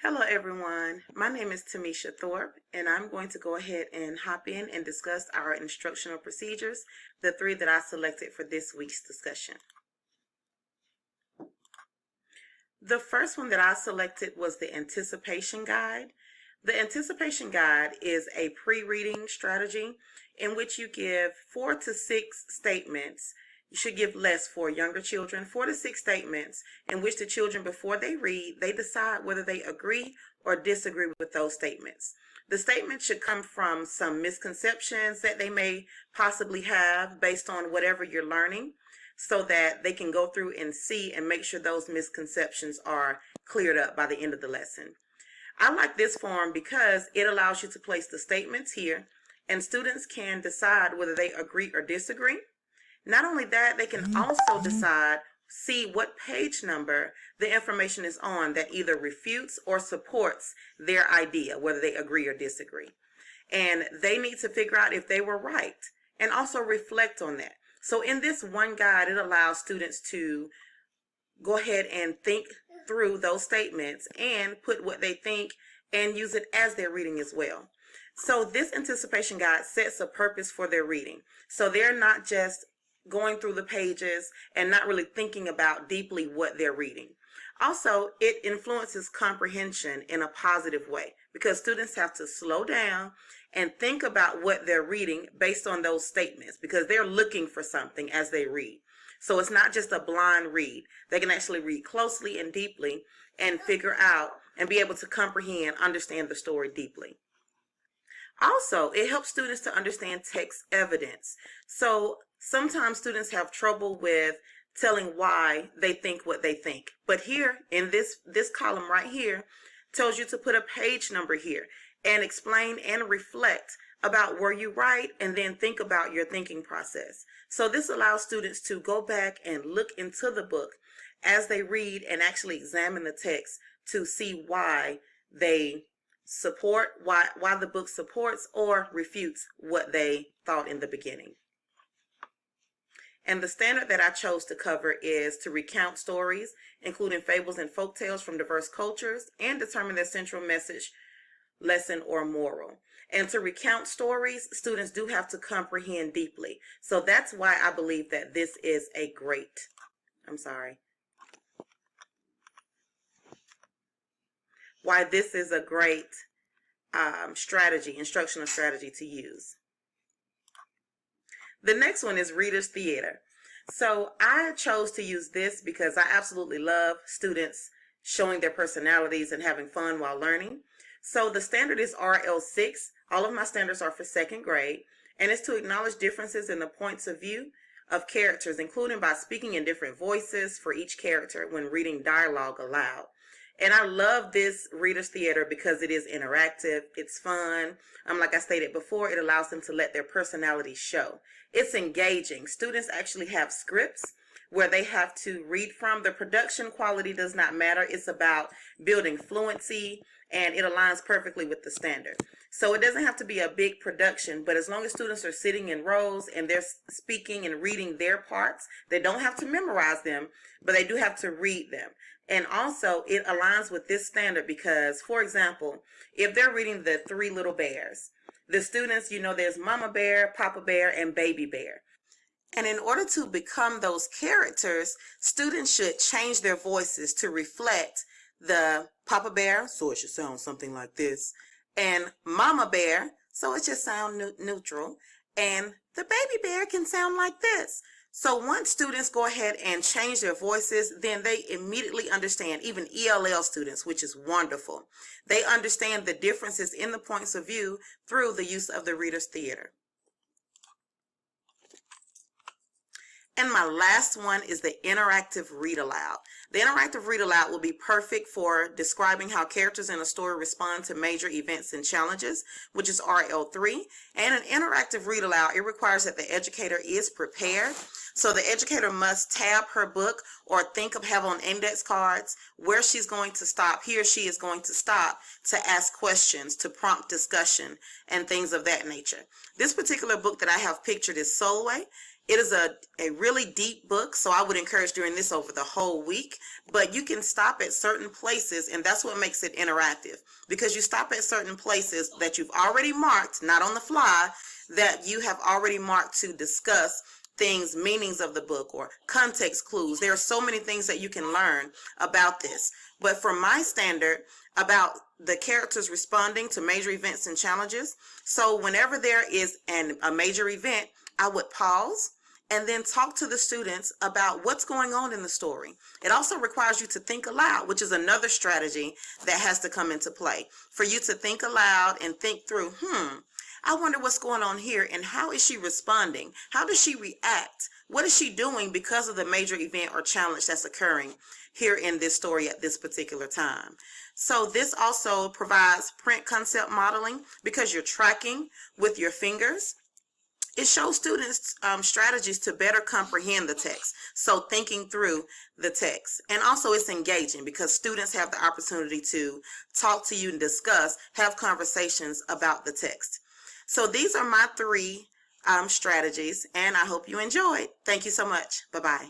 Hello everyone, my name is Tamisha Thorpe and I'm going to go ahead and hop in and discuss our instructional procedures, the three that I selected for this week's discussion. The first one that I selected was the anticipation guide. The anticipation guide is a pre-reading strategy in which you give 4 to 6 statements. You should give less for younger children, 4 to 6 statements in which the children, before they read, they decide whether they agree or disagree with those statements. The statement should come from some misconceptions that they may possibly have based on whatever you're learning, so that they can go through and see and make sure those misconceptions are cleared up by the end of the lesson. I like this form because it allows you to place the statements here and students can decide whether they agree or disagree. Not only that, they can also see what page number the information is on that either refutes or supports their idea, whether they agree or disagree. And they need to figure out if they were right and also reflect on that. So in this one guide, it allows students to go ahead and think through those statements and put what they think and use it as they're reading as well. So this anticipation guide sets a purpose for their reading. So they're not just going through the pages and not really thinking about deeply what they're reading. Also, it influences comprehension in a positive way because students have to slow down and think about what they're reading based on those statements because they're looking for something as they read. So it's not just a blind read. They can actually read closely and deeply and figure out and be able to comprehend, understand the story deeply. Also, it helps students to understand text evidence. So sometimes students have trouble with telling why they think what they think. But here in this column right here tells you to put a page number here and explain and reflect about were you right, and then think about your thinking process. So this allows students to go back and look into the book as they read and actually examine the text to see why they support, why the book supports or refutes what they thought in the beginning. And the standard that I chose to cover is to recount stories, including fables and folktales from diverse cultures, and determine their central message, lesson, or moral. And to recount stories, students do have to comprehend deeply. So that's why I believe that this is a great, why this is a great instructional strategy to use. The next one is Reader's Theater. So I chose to use this because I absolutely love students showing their personalities and having fun while learning. So the standard is RL6. All of my standards are for second grade, and it's to acknowledge differences in the points of view of characters, including by speaking in different voices for each character when reading dialogue aloud. And I love this Reader's Theater because it is interactive, it's fun. Like I stated before, it allows them to let their personality show. It's engaging. Students actually have scripts where they have to read from. The production quality does not matter. It's about building fluency, and it aligns perfectly with the standard. So it doesn't have to be a big production, but as long as students are sitting in rows and they're speaking and reading their parts, they don't have to memorize them, but they do have to read them. And also it aligns with this standard because, for example, if they're reading the Three Little Bears, the students, there's Mama Bear, Papa Bear, and Baby Bear. And in order to become those characters, students should change their voices to reflect the Papa Bear, so it should sound something like this, and Mama Bear, so it should sound neutral, and the Baby Bear can sound like this. So once students go ahead and change their voices, then they immediately understand, even ELL students, which is wonderful. They understand the differences in the points of view through the use of the Reader's Theater. And my last one is the interactive read aloud. The interactive read aloud will be perfect for describing how characters in a story respond to major events and challenges, which is RL3. And an interactive read aloud, it requires that the educator is prepared. So the educator must tab her book or have on index cards where she's going to stop. He or she is going to stop to ask questions, to prompt discussion, and things of that nature. This particular book that I have pictured is Solway. It is a really deep book, so I would encourage doing this over the whole week, but you can stop at certain places, and that's what makes it interactive, because you stop at certain places that you've already marked, not on the fly, that you have already marked to discuss things, meanings of the book, or context clues. There are so many things that you can learn about this. But from my standard, about the characters responding to major events and challenges, so whenever there is a major event, I would pause and then talk to the students about what's going on in the story. It also requires you to think aloud, which is another strategy that has to come into play. For you to think aloud and think through, I wonder what's going on here, and how is she responding? How does she react? What is she doing because of the major event or challenge that's occurring here in this story at this particular time? So this also provides print concept modeling, because you're tracking with your fingers. It shows students strategies to better comprehend the text, so thinking through the text. And also it's engaging, because students have the opportunity to talk to you and discuss, have conversations about the text. So these are my 3 strategies, and I hope you enjoyed. Thank you so much. Bye-bye.